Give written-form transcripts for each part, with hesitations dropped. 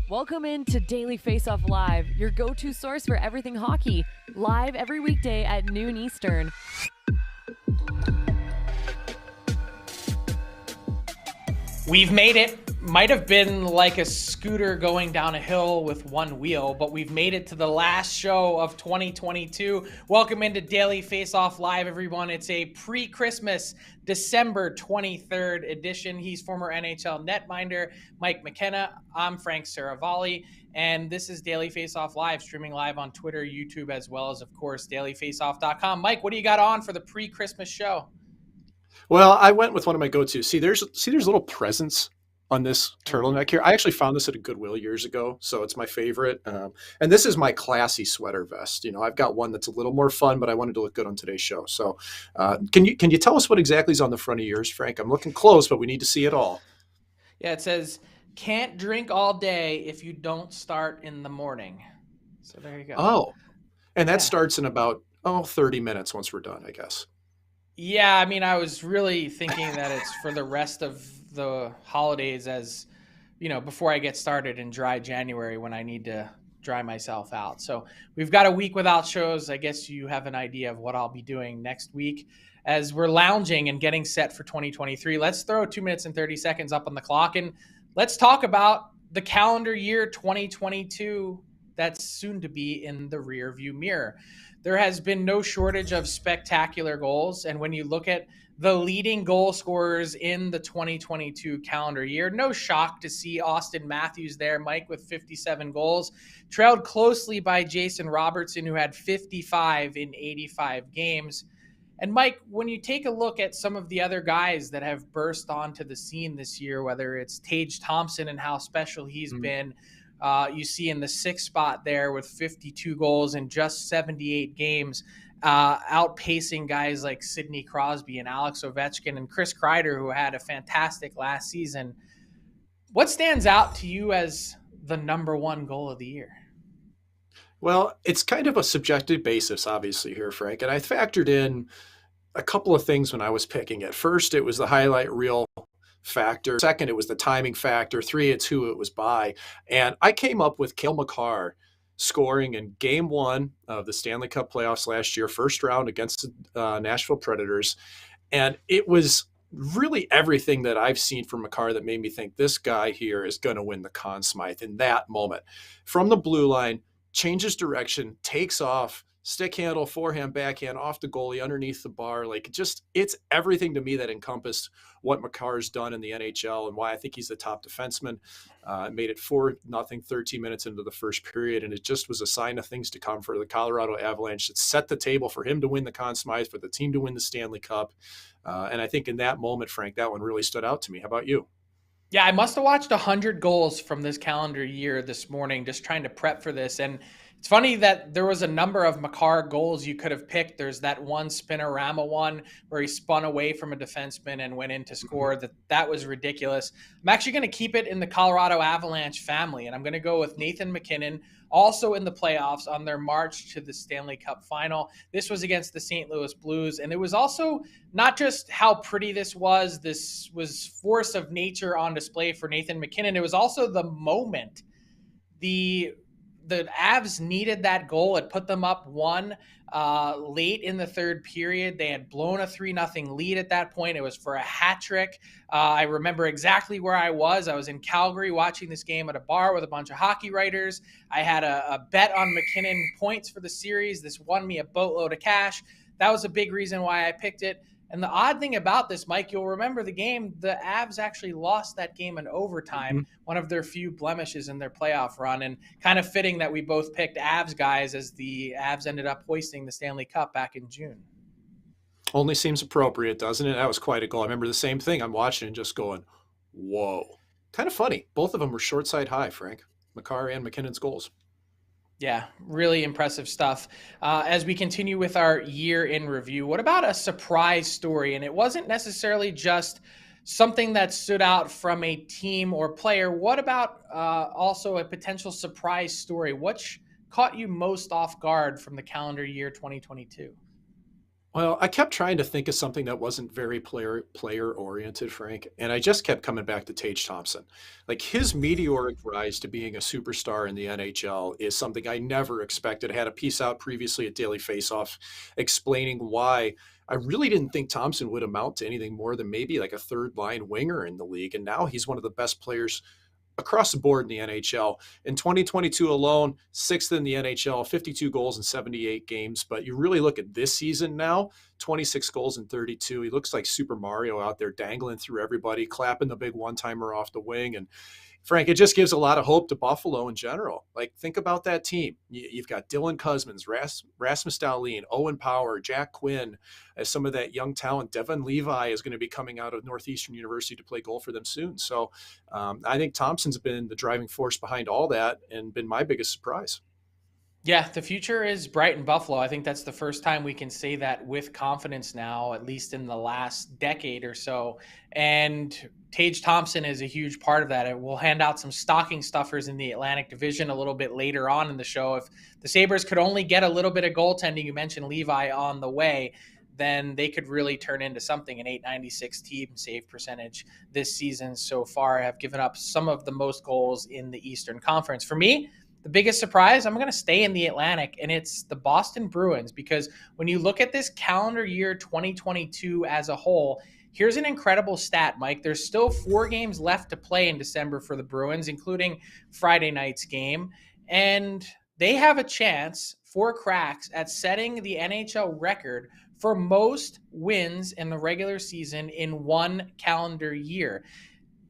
Welcome into Daily Faceoff Live, your go-to source for everything hockey. Live every weekday at noon Eastern. We've made it. Might have been like a scooter going down a hill with one wheel, but we've made it to the last show of 2022. Welcome into Daily Faceoff Live, everyone. It's a pre-Christmas December 23rd edition. He's former NHL netminder Mike McKenna. I'm Frank Seravalli, and this is Daily Faceoff Live, streaming live on Twitter, YouTube, as well as, of course, dailyfaceoff.com. Mike, what do you got on for the pre-Christmas show? Well, I went with one of my go-tos. There's little presents on this turtleneck here. I actually found this at a Goodwill years ago, so it's my favorite. And this is my classy sweater vest. You know, I've got one that's a little more fun, but I wanted to look good on today's show. So, can you tell us what exactly is on the front of yours, Frank? I'm looking close, but we need to see it all. Yeah, it says, "Can't drink all day if you don't start in the morning." So there you go. Oh, and that starts in about 30 minutes once we're done, I guess. Yeah, I mean, I was really thinking that it's for the rest of the holidays, as you know, before I get started in dry January when I need to dry myself out. So we've got a week without shows. I guess you have an idea of what I'll be doing next week as we're lounging and getting set for 2023. Let's throw 2 minutes and 30 seconds up on the clock and let's talk about the calendar year 2022 that's soon to be in the rearview mirror. There has been no shortage of spectacular goals. And when you look at the leading goal scorers in the 2022 calendar year, no shock to see Austin Matthews there, Mike, with 57 goals, trailed closely by Jason Robertson, who had 55 in 85 games. And Mike, when you take a look at some of the other guys that have burst onto the scene this year, whether it's Tage Thompson and how special he's been, you see in the sixth spot there with 52 goals in just 78 games, outpacing guys like Sidney Crosby and Alex Ovechkin and Chris Kreider, who had a fantastic last season. What stands out to you as the number one goal of the year? Well, it's kind of a subjective basis, obviously, here, Frank. And I factored in a couple of things when I was picking it. First, it was the highlight reel factor. Second, it was the timing factor. Three, it's who it was by. And I came up with Cale Makar scoring in game one of the Stanley Cup playoffs last year, first round against the Nashville Predators. And it was really everything that I've seen from Makar that made me think this guy here is going to win the Conn Smythe in that moment. From the blue line, changes direction, takes off, stick handle, forehand, backhand, off the goalie, underneath the bar. Like, it's everything to me that encompassed what Makar's done in the NHL and why I think he's the top defenseman. Made it 4-0, 13 minutes into the first period, and it just was a sign of things to come for the Colorado Avalanche. It set the table for him to win the Conn Smythe, for the team to win the Stanley Cup. And I think in that moment, Frank, that one really stood out to me. How about you? Yeah, I must have watched 100 goals from this calendar year this morning, just trying to prep for this. And it's funny that there was a number of Makar goals you could have picked. There's that one Spinorama one where he spun away from a defenseman and went in to score. That was ridiculous. I'm actually going to keep it in the Colorado Avalanche family, and I'm going to go with Nathan MacKinnon, also in the playoffs on their march to the Stanley Cup final. This was against the St. Louis Blues, and it was also not just how pretty this was force of nature on display for Nathan MacKinnon. It was also the moment. The Avs needed that goal. It put them up one late in the third period. They had blown a 3-0 lead at that point. It was for a hat trick. I remember exactly where I was. I was in Calgary watching this game at a bar with a bunch of hockey writers. I had a bet on MacKinnon points for the series. This won me a boatload of cash. That was a big reason why I picked it. And the odd thing about this, Mike, you'll remember the game, the Avs actually lost that game in overtime, one of their few blemishes in their playoff run, and kind of fitting that we both picked Avs guys as the Avs ended up hoisting the Stanley Cup back in June. Only seems appropriate, doesn't it? That was quite a goal. I remember the same thing. I'm watching and just going, whoa. Kind of funny. Both of them were short side high, Frank. Makar and MacKinnon's goals. Yeah, really impressive stuff. As we continue with our year in review, what about a surprise story? And it wasn't necessarily just something that stood out from a team or player. What about also a potential surprise story? Which caught you most off guard from the calendar year 2022? Well, I kept trying to think of something that wasn't very player oriented, Frank, and I just kept coming back to Tage Thompson. Like his meteoric rise to being a superstar in the NHL is something I never expected. I had a piece out previously at Daily Faceoff explaining why I really didn't think Thompson would amount to anything more than maybe like a third line winger in the league, and now he's one of the best players across the board in the NHL. In 2022 alone, sixth in the NHL, 52 goals in 78 games. But you really look at this season now, 26 goals in 32. He looks like Super Mario out there dangling through everybody, clapping the big one-timer off the wing. And Frank, it just gives a lot of hope to Buffalo in general. Like, think about that team. You've got Dylan Cosmans, Rasmus Dahlin, Owen Power, Jack Quinn, as some of that young talent. Devin Levi is going to be coming out of Northeastern University to play goal for them soon. So I think Thompson's been the driving force behind all that and been my biggest surprise. Yeah, the future is bright in Buffalo. I think that's the first time we can say that with confidence now, at least in the last decade or so. And Tage Thompson is a huge part of that. And we'll hand out some stocking stuffers in the Atlantic Division a little bit later on in the show. If the Sabres could only get a little bit of goaltending, you mentioned Levi on the way, then they could really turn into something. An .896 team save percentage this season so far, have given up some of the most goals in the Eastern Conference. For me, the biggest surprise, I'm going to stay in the Atlantic, and it's the Boston Bruins, because when you look at this calendar year 2022 as a whole, here's an incredible stat, Mike. There's still 4 games left to play in December for the Bruins, including Friday night's game, and they have a chance, 4 cracks, at setting the NHL record for most wins in the regular season in one calendar year.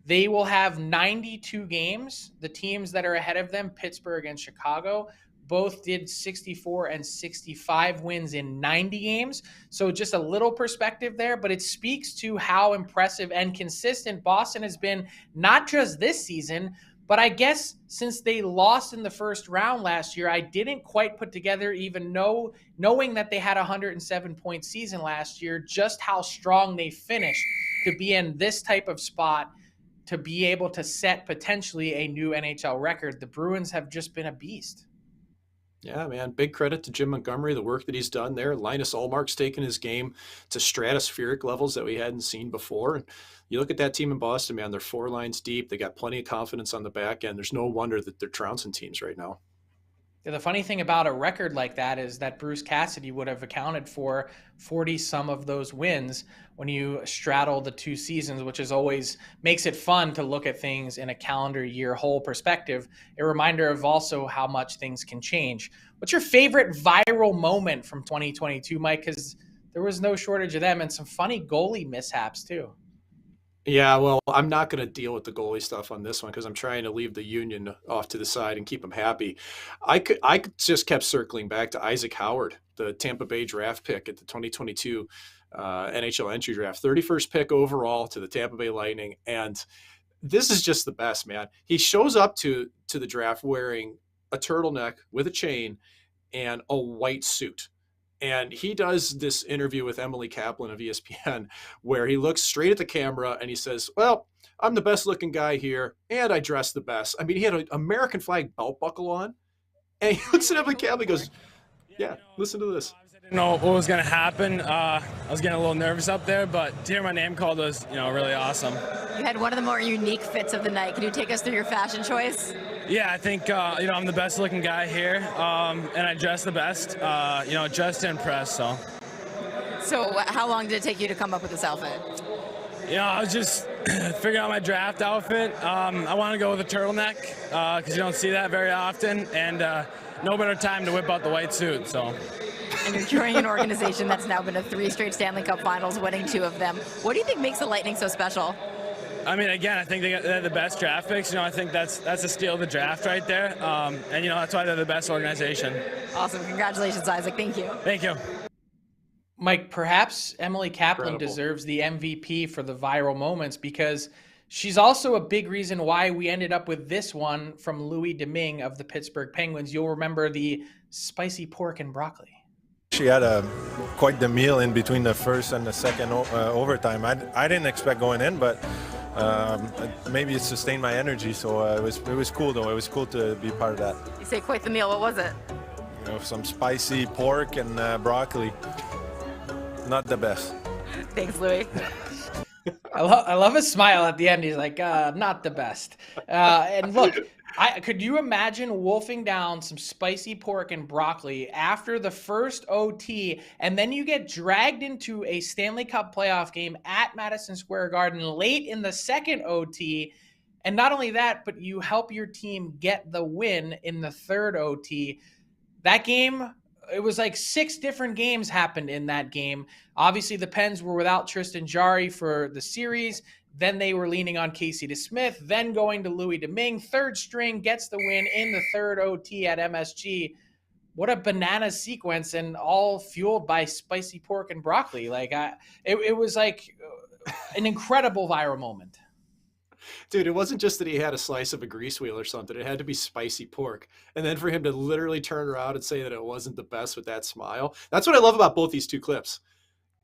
They will have 92 games. The teams that are ahead of them, Pittsburgh and Chicago, both did 64 and 65 wins in 90 games. So just a little perspective there, but it speaks to how impressive and consistent Boston has been, not just this season, but I guess since they lost in the first round last year, I didn't quite put together, even knowing that they had a 107-point season last year, just how strong they finished to be in this type of spot, to be able to set potentially a new NHL record. The Bruins have just been a beast. Yeah, man. Big credit to Jim Montgomery, the work that he's done there. Linus Ullmark's taken his game to stratospheric levels that we hadn't seen before. And you look at that team in Boston, man, they're 4 lines deep. They got plenty of confidence on the back end. There's no wonder that they're trouncing teams right now. The funny thing about a record like that is that Bruce Cassidy would have accounted for 40 some of those wins when you straddle the 2 seasons, which is always makes it fun to look at things in a calendar year whole perspective. A reminder of also how much things can change. What's your favorite viral moment from 2022, Mike? Because there was no shortage of them, and some funny goalie mishaps too. Yeah, well, I'm not going to deal with the goalie stuff on this one because I'm trying to leave the Union off to the side and keep them happy. I just kept circling back to Isaac Howard, the Tampa Bay draft pick at the 2022 NHL entry draft, 31st pick overall to the Tampa Bay Lightning. And this is just the best, man. He shows up to the draft wearing a turtleneck with a chain and a white suit. And he does this interview with Emily Kaplan of ESPN where he looks straight at the camera and he says, well, I'm the best looking guy here and I dress the best. I mean, he had an American flag belt buckle on and he looks at Emily Kaplan and goes, yeah, listen to this. I didn't know what was going to happen. I was getting a little nervous up there, but to hear my name called was, really awesome. You had one of the more unique fits of the night. Can you take us through your fashion choice? Yeah, I think, I'm the best looking guy here, and I dress the best, just to impress, so. So how long did it take you to come up with this outfit? I was just figuring out my draft outfit. I want to go with a turtleneck, because you don't see that very often, and no better time to whip out the white suit, so. And you're joining an organization that's now been to 3 straight Stanley Cup finals, winning 2 of them. What do you think makes the Lightning so special? I mean, again, I think they're the best draft picks. I think that's a steal of the draft right there. And that's why they're the best organization. Awesome. Congratulations, Isaac. Thank you. Thank you. Mike, perhaps Emily Kaplan Incredible. deserves the MVP for the viral moments because she's also a big reason why we ended up with this one from Louis Domingue of the Pittsburgh Penguins. You'll remember the spicy pork and broccoli. She had quite the meal in between the first and the second overtime. I didn't expect going in, but maybe it sustained my energy. So it was cool though. It was cool to be part of that. You say quite the meal. What was it? Some spicy pork and broccoli. not the best. Thanks, Louis. I love his smile at the end. He's like, not the best. And look, could you imagine wolfing down some spicy pork and broccoli after the first OT, and then you get dragged into a Stanley Cup playoff game at Madison Square Garden late in the second OT, and not only that, but you help your team get the win in the third OT. That game, it was like 6 different games happened in that game. Obviously, the Pens were without Tristan Jarry for the series. Then they were leaning on Casey DeSmith, then going to Louis Domingue. Third string gets the win in the third OT at MSG. What a banana sequence, and all fueled by spicy pork and broccoli. Like it was like an incredible viral moment. Dude, it wasn't just that he had a slice of a grease wheel or something. It had to be spicy pork. And then for him to literally turn around and say that it wasn't the best with that smile. That's what I love about both these two clips.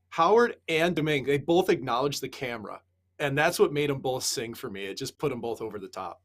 Howard and Domingue, they both acknowledged the camera. And that's what made them both sing for me. It just put them both over the top.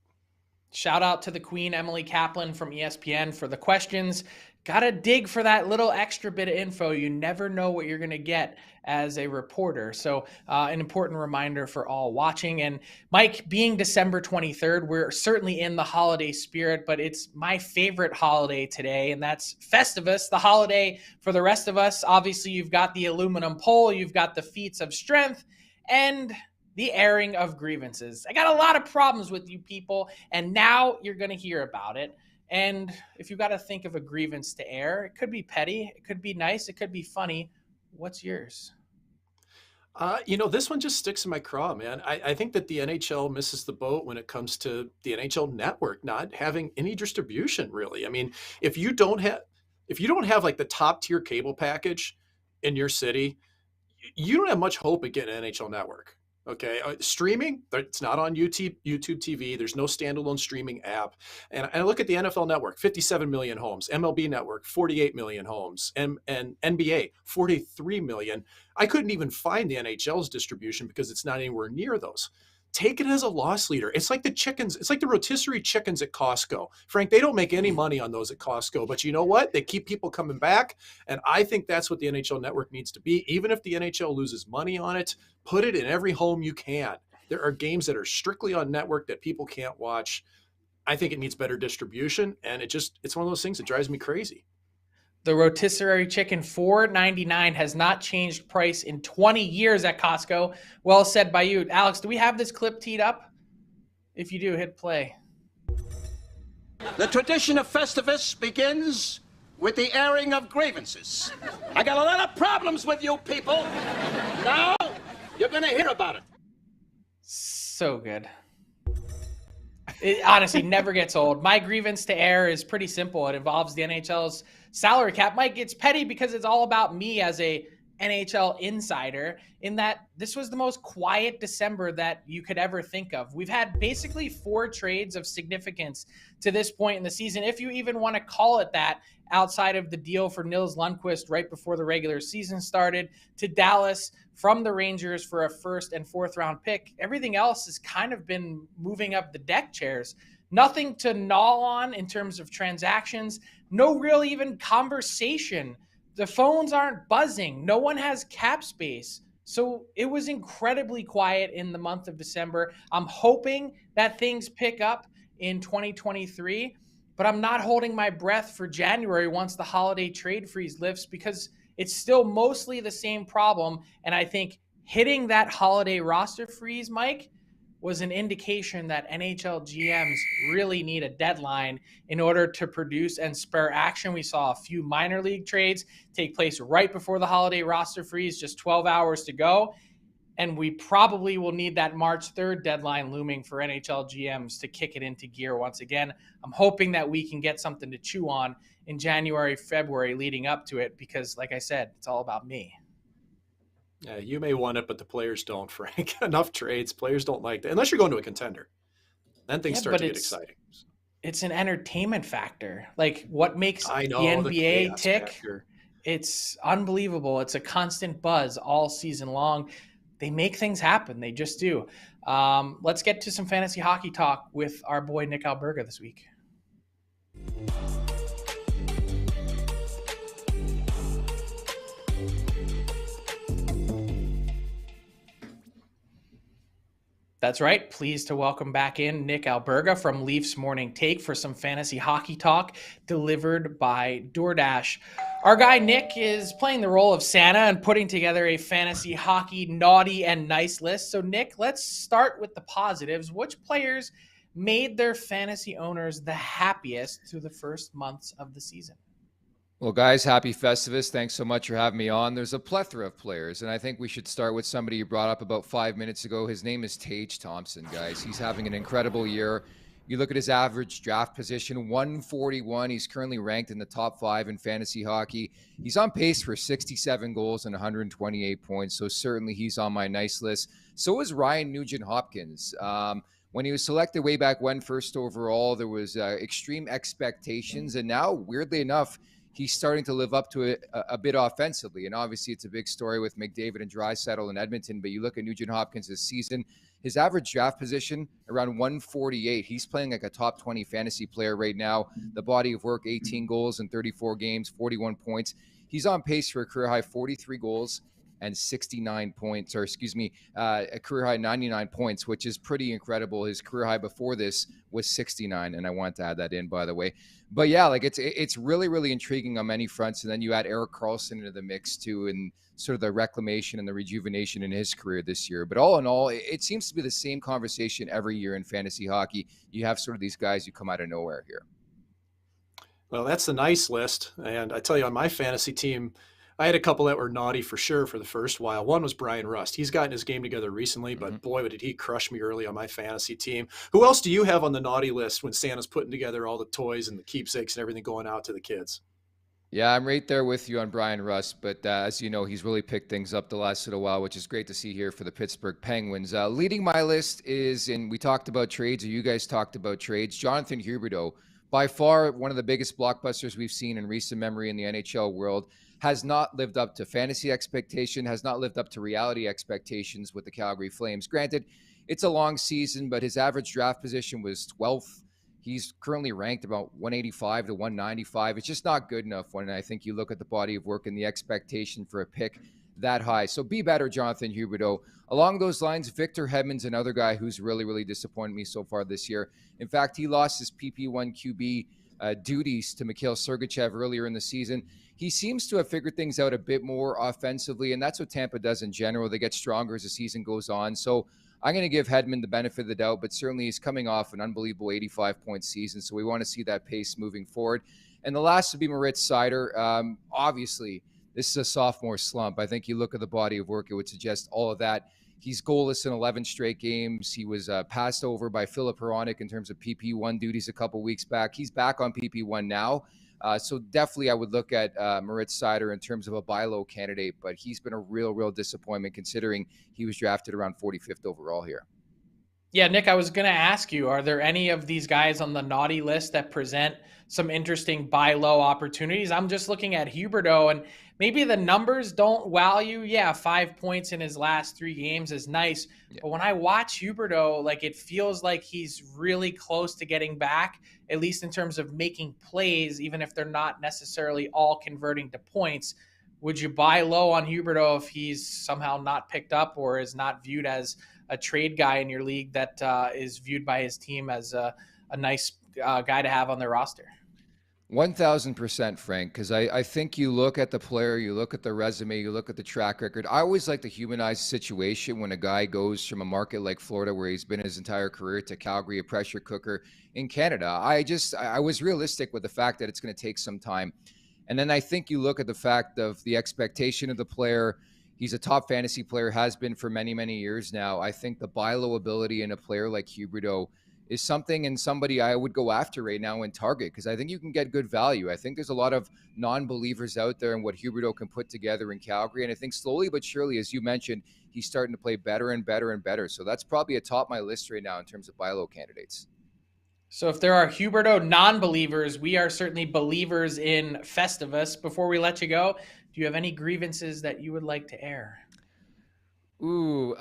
Shout out to the Queen, Emily Kaplan from ESPN, for the questions. Got to dig for that little extra bit of info. You never know what you're going to get as a reporter. So an important reminder for all watching. And Mike, being December 23rd, we're certainly in the holiday spirit, but it's my favorite holiday today, and that's Festivus, the holiday for the rest of us. Obviously, you've got the aluminum pole, you've got the feats of strength, and the airing of grievances. I got a lot of problems with you people, and now you're going to hear about it. And if you've got to think of a grievance to air, it could be petty, it could be nice, it could be funny. What's yours? This one just sticks in my craw, man. I think that the NHL misses the boat when it comes to the NHL network not having any distribution, really. I mean, if you don't have like the top tier cable package in your city, you don't have much hope of getting an NHL network. Okay. Streaming, it's not on YouTube TV. There's no standalone streaming app. And I look at the NFL network, 57 million homes, MLB network, 48 million homes, and NBA, 43 million. I couldn't even find the NHL's distribution because it's not anywhere near those. Take it as a loss leader. It's like the chickens. It's like the rotisserie chickens at Costco. Frank, they don't make any money on those at Costco, but you know what? They keep people coming back. And I think that's what the NHL network needs to be. Even if the NHL loses money on it, put it in every home you can. There are games that are strictly on network that people can't watch. I think it needs better distribution. And it's one of those things that drives me crazy. The rotisserie chicken, $4.99, has not changed price in 20 years at Costco. Well said by you. Alex, do we have this clip teed up? If you do, hit play. The tradition of Festivus begins with the airing of grievances. I got a lot of problems with you people. Now, you're going to hear about it. So good. It honestly never gets old. My grievance to air is pretty simple. It involves the NHL's salary cap. Mike, it's petty because it's all about me as a NHL insider, in that this was the most quiet December that you could ever think of. We've had basically 4 trades of significance to this point in the season, if you even want to call it that, outside of the deal for Nils Lundkvist right before the regular season started to Dallas from the Rangers for a 1st and 4th round pick. Everything else has kind of been moving up the deck chairs. Nothing to gnaw on in terms of transactions. No real even conversation. The phones aren't buzzing. No one has cap space. So it was incredibly quiet in the month of December. I'm hoping that things pick up in 2023, but I'm not holding my breath for January once the holiday trade freeze lifts, because it's still mostly the same problem. And I think hitting that holiday roster freeze, Mike, was an indication that NHL GMs really need a deadline in order to produce and spur action. We saw a few minor league trades take place right before the holiday roster freeze, just 12 hours to go. And we probably will need that March 3rd deadline looming for NHL GMs to kick it into gear once again. I'm hoping that we can get something to chew on in January, February leading up to it, because like I said, it's all about me. Yeah, you may want it, but the players don't, Frank. Enough trades. Players don't like that. Unless you're going to a contender. Then things start to get exciting. It's an entertainment factor. Like, what makes the NBA the tick? Factor. It's unbelievable. It's a constant buzz all season long. They make things happen. They just do. Let's get to some fantasy hockey talk with our boy Nick Alberga this week. That's right. Pleased to welcome back in Nick Alberga from Leafs Morning Take for some fantasy hockey talk delivered by DoorDash. Our guy Nick is playing the role of Santa and putting together a fantasy hockey naughty and nice list. So Nick, let's start with the positives. Which players made their fantasy owners the happiest through the first months of the season? Well, guys, happy Festivus. Thanks so much for having me on. There's a plethora of players, and I think we should start with somebody you brought up about 5 minutes ago. His name is Tage Thompson, guys. He's having an incredible year. You look at his average draft position, 141. He's currently ranked in the top 5 in fantasy hockey. He's on pace for 67 goals and 128 points, so certainly he's on my nice list. So is Ryan Nugent-Hopkins. When he was selected way back when, first overall, there was extreme expectations, and now, weirdly enough, he's starting to live up to it a bit offensively. And obviously it's a big story with McDavid and Draisaitl in Edmonton, but you look at Nugent-Hopkins this season, his average draft position around 148. He's playing like a top 20 fantasy player right now. The body of work, 18 goals in 34 games, 41 points. He's on pace for a career high 43 goals and 69 points, or a career high 99 points, which is pretty incredible. His career high before this was 69, and I want to add that in, by the way. But yeah, like it's really, really intriguing on many fronts. And then you add Erik Karlsson into the mix too, and sort of the reclamation and the rejuvenation in his career this year. But all in all, it seems to be the same conversation every year in fantasy hockey. You have sort of these guys who come out of nowhere here. Well, that's a nice list. And I tell you, on my fantasy team, I had a couple that were naughty for sure for the first while. One was Brian Rust. He's gotten his game together recently, but boy, did he crush me early on my fantasy team. Who else do you have on the naughty list when Santa's putting together all the toys and the keepsakes and everything going out to the kids? Yeah, I'm right there with you on Brian Rust, but as you know, he's really picked things up the last little while, which is great to see here for the Pittsburgh Penguins. Leading my list is, and we talked about trades, or you guys talked about trades, Jonathan Huberdeau, by far one of the biggest blockbusters we've seen in recent memory in the NHL world, has not lived up to fantasy expectation, has not lived up to reality expectations with the Calgary Flames. Granted, it's a long season, but his average draft position was 12th. He's currently ranked about 185 to 195. It's just not good enough when I think you look at the body of work and the expectation for a pick that high. So be better, Jonathan Huberdeau. Along those lines, Victor Hedman's another guy who's really, really disappointed me so far this year. In fact, he lost his PP1 QB duties to Mikhail Sergachev earlier in the season. He seems to have figured things out a bit more offensively, and that's what Tampa does in general. They get stronger as the season goes on. So I'm going to give Hedman the benefit of the doubt, but certainly he's coming off an unbelievable 85-point season, so we want to see that pace moving forward. And the last would be Moritz Seider. Obviously, this is a sophomore slump. I think you look at the body of work, it would suggest all of that. He's goalless in 11 straight games. He was passed over by Filip Hronek in terms of PP1 duties a couple weeks back. He's back on PP1 now. So definitely I would look at Moritz Seider in terms of a buy low candidate, but he's been a real disappointment considering he was drafted around 45th overall here. Yeah, Nick, I was going to ask you, are there any of these guys on the naughty list that present some interesting buy low opportunities? I'm just looking at Huberdeau, and maybe the numbers don't wow you. Yeah, 5 points in his last 3 games is nice. Yeah. But when I watch Huberdeau, like, it feels like he's really close to getting back, at least in terms of making plays, even if they're not necessarily all converting to points. Would you buy low on Huberdeau if he's somehow not picked up or is not viewed as a trade guy in your league that is viewed by his team as a nice guy to have on their roster? 1,000%, Frank, because I think you look at the player, you look at the resume, you look at the track record. I always like to humanize the situation when a guy goes from a market like Florida, where he's been his entire career, to Calgary, a pressure cooker in Canada. I was realistic with the fact that it's going to take some time. And then I think you look at the fact of the expectation of the player. He's a top fantasy player, has been for many, many years now. I think the buy low ability in a player like Huberdeau is something and somebody I would go after right now in Target, because I think you can get good value. I think there's a lot of non-believers out there in what Huberdeau can put together in Calgary. And I think slowly but surely, as you mentioned, he's starting to play better and better and better. So that's probably atop my list right now in terms of buy low candidates. So if there are Huberdeau non-believers, we are certainly believers in Festivus. Before we let you go, do you have any grievances that you would like to air? Ooh,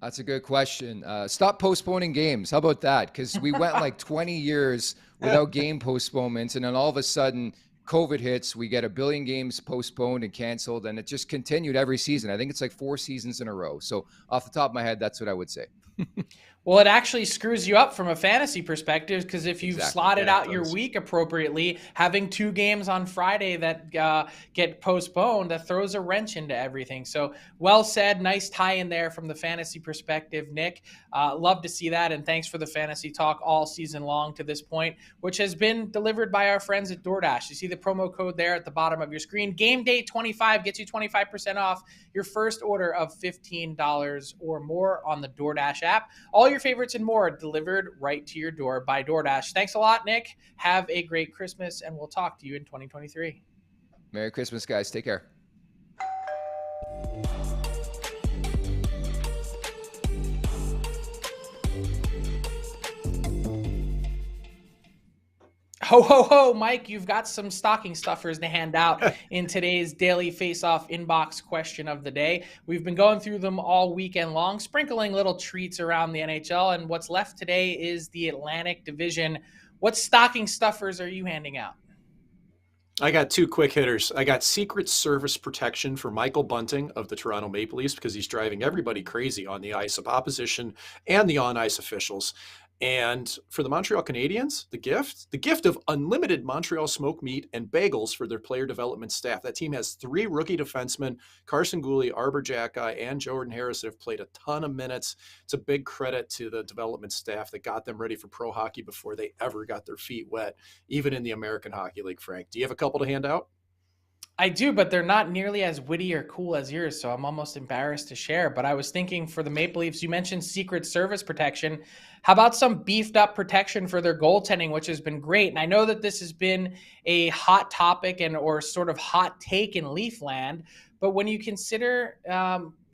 that's a good question. Stop postponing games. How about that? Because we went like 20 years without game postponements, and then all of a sudden COVID hits, we get a billion games postponed and canceled, and it just continued every season. I think it's like 4 seasons in a row. So off the top of my head, that's what I would say. Well, it actually screws you up from a fantasy perspective, because if you've slotted out your week appropriately, having 2 games on Friday that get postponed, that throws a wrench into everything. So well said. Nice tie in there from the fantasy perspective, Nick. Love to see that. And thanks for the fantasy talk all season long to this point, which has been delivered by our friends at DoorDash. You see the promo code there at the bottom of your screen. Game Day 25 gets you 25% off your first order of $15 or more on the DoorDash app. All your favorites and more delivered right to your door by DoorDash. Thanks a lot, Nick. Have a great Christmas, and we'll talk to you in 2023. Merry Christmas, guys. Take care. Ho, ho, ho, Mike, you've got some stocking stuffers to hand out in today's Daily Faceoff inbox question of the day. We've been going through them all weekend long, sprinkling little treats around the NHL, and what's left today is the Atlantic Division. What stocking stuffers are you handing out? I got 2 quick hitters. I got Secret Service protection for Michael Bunting of the Toronto Maple Leafs, because he's driving everybody crazy on the ice of opposition and the on-ice officials. And for the Montreal Canadiens, the gift of unlimited Montreal smoked meat and bagels for their player development staff. That team has 3 rookie defensemen, Carson Gooley, Arbor Jacki, and Jordan Harris, that have played a ton of minutes. It's a big credit to the development staff that got them ready for pro hockey before they ever got their feet wet, even in the American Hockey League. Frank, do you have a couple to hand out? I do, but they're not nearly as witty or cool as yours, so I'm almost embarrassed to share. But I was thinking, for the Maple Leafs, you mentioned Secret Service protection. How about some beefed up protection for their goaltending, which has been great? And I know that this has been a hot topic or sort of hot take in Leafland, but when you consider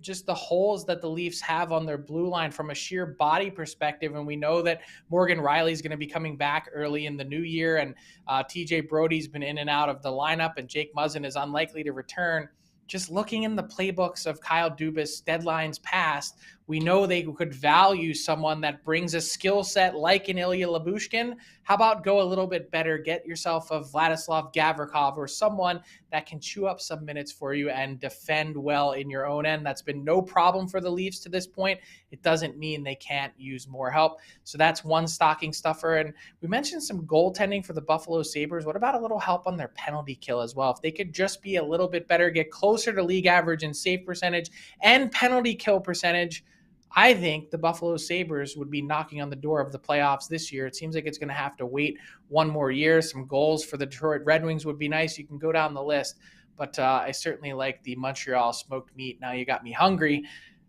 just the holes that the Leafs have on their blue line from a sheer body perspective, and we know that Morgan Rielly is going to be coming back early in the new year, and TJ Brody's been in and out of the lineup, and Jake Muzzin is unlikely to return. Just looking in the playbooks of Kyle Dubas deadlines past, we know they could value someone that brings a skill set like an Ilya Lyubushkin. How about go a little bit better? Get yourself a Vladislav Gavrikov or someone that can chew up some minutes for you and defend well in your own end. That's been no problem for the Leafs to this point. It doesn't mean they can't use more help. So that's one stocking stuffer. And we mentioned some goaltending for the Buffalo Sabres. What about a little help on their penalty kill as well? If they could just be a little bit better, get closer to league average in save percentage and penalty kill percentage, I think the Buffalo Sabres would be knocking on the door of the playoffs this year. It seems like it's going to have to wait one more year. Some goals for the Detroit Red Wings would be nice. You can go down the list, but I certainly like the Montreal smoked meat. Now you got me hungry,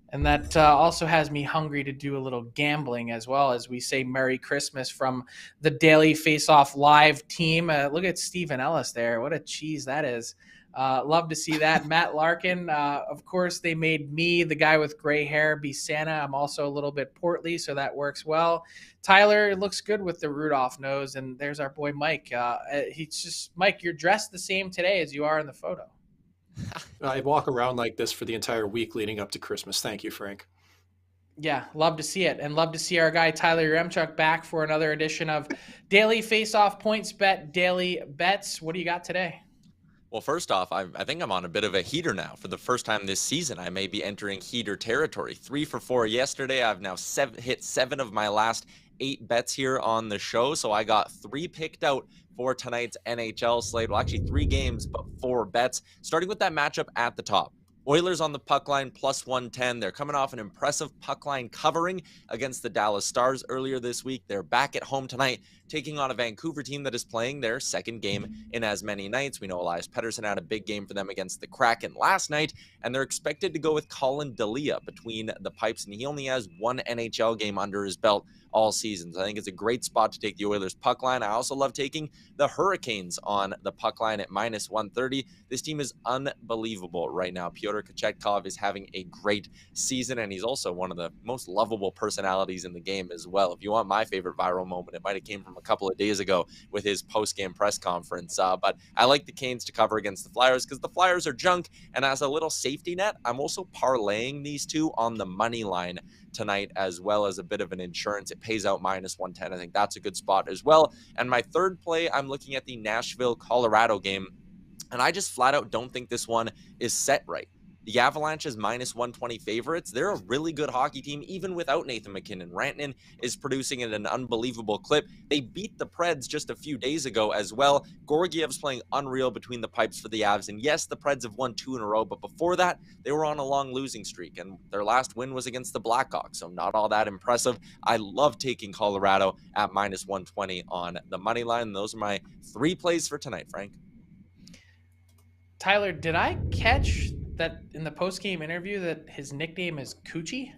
and that also has me hungry to do a little gambling as well, as we say Merry Christmas from the Daily Faceoff Live team. Look at Stephen Ellis there. What a cheese that is. Love to see that. Matt Larkin, of course, they made me, the guy with gray hair, be Santa. I'm also a little bit portly, so that works well. Tyler looks good with the Rudolph nose, and there's our boy Mike. He's just, Mike, you're dressed the same today as you are in the photo. I walk around like this for the entire week leading up to Christmas. Thank you, Frank. Yeah, love to see it, and love to see our guy Tyler Yaremchuk back for another edition of Daily Faceoff Pointsbet Daily Bets. What do you got today? Well, first off, I think I'm on a bit of a heater now. For the first time this season, I may be entering heater territory. 3 for 4 yesterday. I've now hit 7 of my last 8 bets here on the show. So I got 3 picked out for tonight's NHL slate. Well, actually 3 games, but 4 bets. Starting with that matchup at the top. Oilers on the puck line, plus 110. They're coming off an impressive puck line covering against the Dallas Stars earlier this week. They're back at home tonight, taking on a Vancouver team that is playing their second game in as many nights. We know Elias Pettersson had a big game for them against the Kraken last night, and they're expected to go with Colin Delia between the pipes, and he only has 1 NHL game under his belt all season. So I think it's a great spot to take the Oilers puck line. I also love taking the Hurricanes on the puck line at minus 130. This team is unbelievable right now. Piotr Fyodor Kochetkov is having a great season, and he's also one of the most lovable personalities in the game as well. If you want my favorite viral moment, it might have came from a couple of days ago with his post-game press conference. But I like the Canes to cover against the Flyers because the Flyers are junk, and as a little safety net, I'm also parlaying these two on the money line tonight, as well as a bit of an insurance. It pays out -110. I think that's a good spot as well. And my third play, I'm looking at the Nashville-Colorado game, and I just flat out don't think this one is set right. The Avalanche is -120 favorites. They're a really good hockey team, even without Nathan MacKinnon. Rantanen is producing at an unbelievable clip. They beat the Preds just a few days ago as well. Georgiev's playing unreal between the pipes for the Avs. And yes, the Preds have won 2 in a row, but before that, they were on a long losing streak. And their last win was against the Blackhawks, so not all that impressive. I love taking Colorado at -120 on the money line. And those are my 3 plays for tonight, Frank. Tyler, did I catch that in the post-game interview that his nickname is Coochie?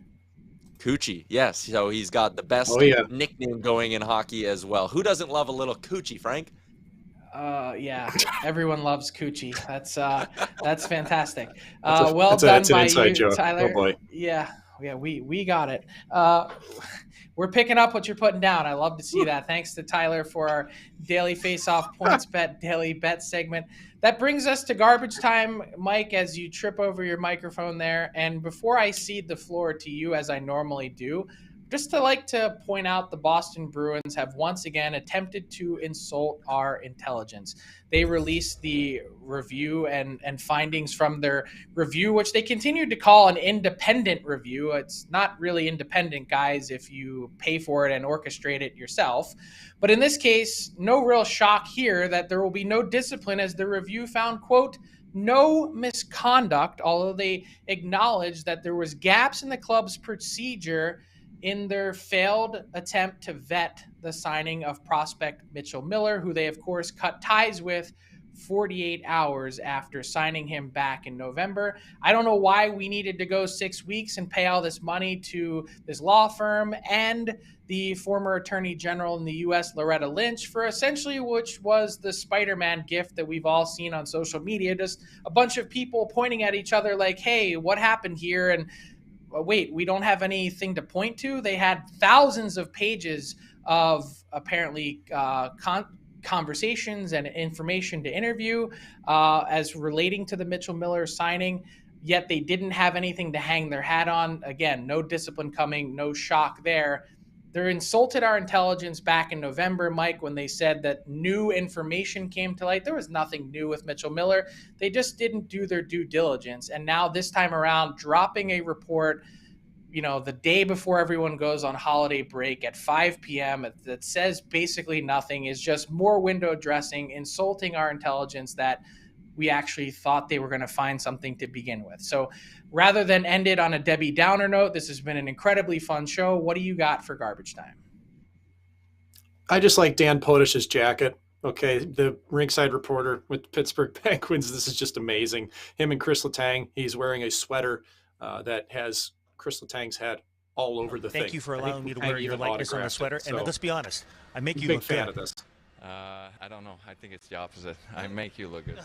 Coochie, yes. So he's got the best nickname going in hockey as well. Who doesn't love a little Coochie, Frank? Yeah, everyone loves Coochie. That's fantastic. That's well done by you, joke. Tyler. Oh boy. Yeah, we got it. We're picking up what you're putting down. I love to see that. Thanks to Tyler for our daily face-off Pointsbet daily bet segment. That brings us to garbage time, Mike, as you trip over your microphone there. And before I cede the floor to you, as I normally do, just to point out the Boston Bruins have once again attempted to insult our intelligence. They released the review and findings from their review, which they continued to call an independent review. It's not really independent, guys, if you pay for it and orchestrate it yourself. But in this case, no real shock here that there will be no discipline, as the review found, quote, no misconduct, although they acknowledged that there was gaps in the club's procedure in their failed attempt to vet the signing of prospect Mitchell Miller, who they, of course, cut ties with 48 hours after signing him back in November. I don't know why we needed to go 6 weeks and pay all this money to this law firm and the former Attorney General in the U.S., Loretta Lynch, for essentially which was the Spider-Man gift that we've all seen on social media, just a bunch of people pointing at each other like, hey, what happened here? And wait, we don't have anything to point to? They had thousands of pages of apparently conversations and information to interview as relating to the Mitchell Miller signing, yet they didn't have anything to hang their hat on. Again, no discipline coming, no shock there. They insulted our intelligence back in November, Mike, when they said that new information came to light. There was nothing new with Mitchell Miller. They just didn't do their due diligence. And now this time around, dropping a report, the day before everyone goes on holiday break at 5 p.m. that says basically nothing, is just more window dressing, insulting our intelligence that we actually thought they were going to find something to begin with. So rather than end it on a Debbie Downer note, this has been an incredibly fun show. What do you got for garbage time? I just like Dan Podish's jacket. Okay, the rinkside reporter with the Pittsburgh Penguins. This is just amazing. Him and Chris Letang. He's wearing a sweater that has Chris Letang's head all over the thing. Thank you for allowing me to wear your likeness on the sweater. And let's be honest, I make you look fan good. Of this. I don't know. I think it's the opposite. I make you look good.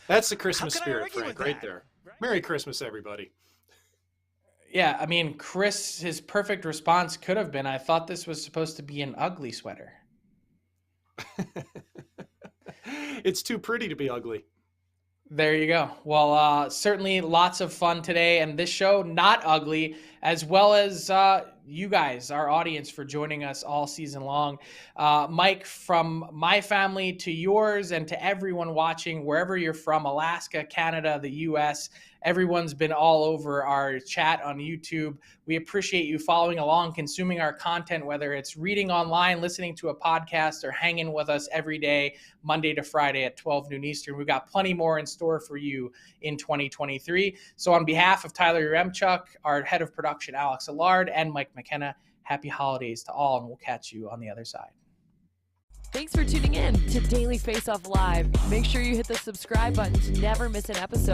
That's the Christmas spirit, Frank, right there. Merry Christmas, everybody. Yeah, I mean, his perfect response could have been, I thought this was supposed to be an ugly sweater. It's too pretty to be ugly. There you go. Well, certainly lots of fun today, and this show not ugly, as well as you guys, our audience, for joining us all season long. Mike, from my family to yours and to everyone watching, wherever you're from, Alaska, Canada, the U.S., everyone's been all over our chat on YouTube. We appreciate you following along, consuming our content, whether it's reading online, listening to a podcast, or hanging with us every day, Monday to Friday at 12 noon Eastern. We've got plenty more in store for you in 2023. So on behalf of Tyler Yaremchuk, our head of production, Alex Allard, and Mike McKenna, happy holidays to all, and we'll catch you on the other side. Thanks for tuning in to Daily Faceoff Live. Make sure you hit the subscribe button to never miss an episode.